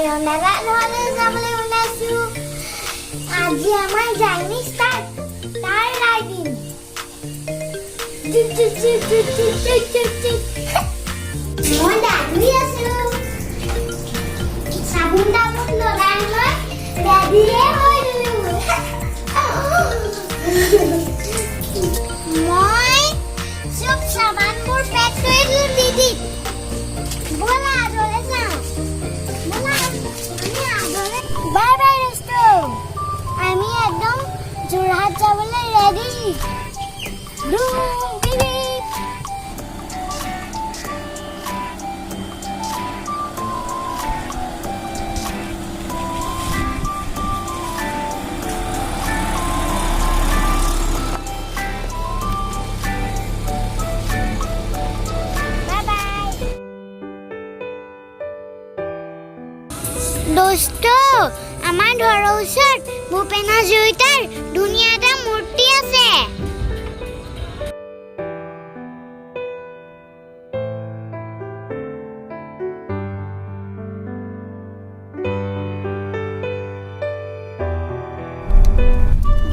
মেলা নহলে যাবলৈ ওলাইছো আজি আমাৰ জাৰ্নি ষ্টাৰ্ট তাৰ ৰাইডিং মই দাদুই আছো চাবোন তাবোন লগাই লৈ দাদিয়ে হৈ দিলো মই চব সামানবোৰ পেক কৰি দিলো দিদি বলা আদৰে যাওঁ বলা আমি আদৰে বাই বাই ৰেষ্টু আমি একদম যোৰহাট যাবলৈ ৰেডি বিবি দোস্ত আমাৰ ঘৰৰ ওচৰত ভূপেন হাজৰিকাৰ ধুনীয়া এটা মূৰ্তি আছে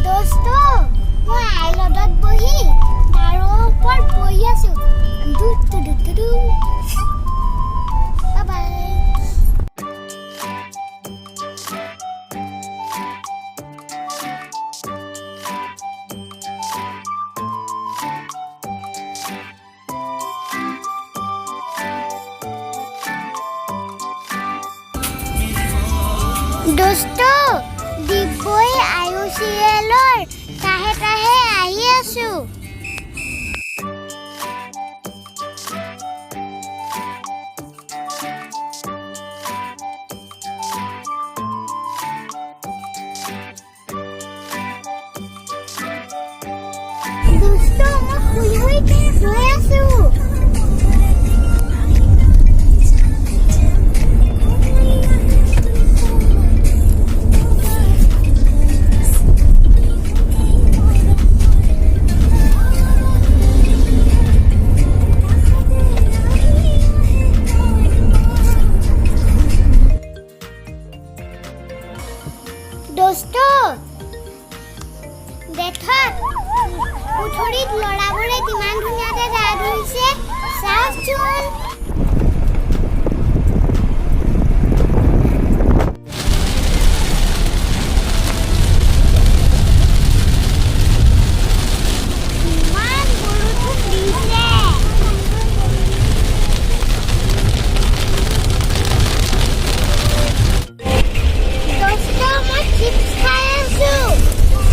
দোস্ত মই আইলডত বহি তাৰো ওপৰত বহি আছো বাই দোস্ত দিব্যই আয়ু চিৰিয়েলৰ কাহে কাহে আহি আছো দোস্ত মই শুই ৰৈ আছো দোস্ত দেখত পুখুৰীত ল'ৰাবোৰে কিমান ধুনীয়াকৈ গা ধুইছে চাওকচোন ইমান বৰষুণ দিছে দোস্ত মই চিপছ খাই আছো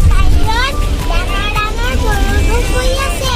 বাহিৰত ডাঙৰ ডাঙৰ বৰষুণ পৰি আছে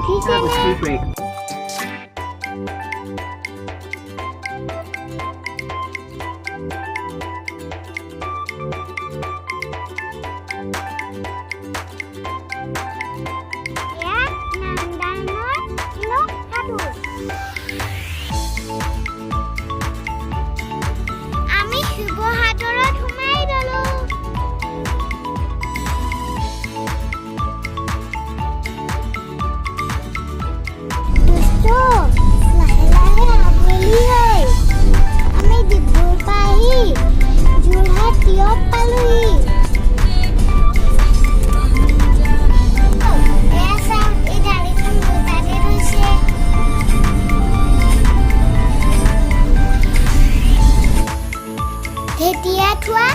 উঠিছেনে secret. ইয়াত নান্দানৰ নখাটো আমি শিৱসাগৰত সোমাই গলো লাহে লাহে আবেলি হয় আমি ডিব্ৰুগড় পাই যোৰহাট টিয়ক পালোহি এই গাড়ীখন দুটাতে গৈছে ঢেকীয়া থোৱা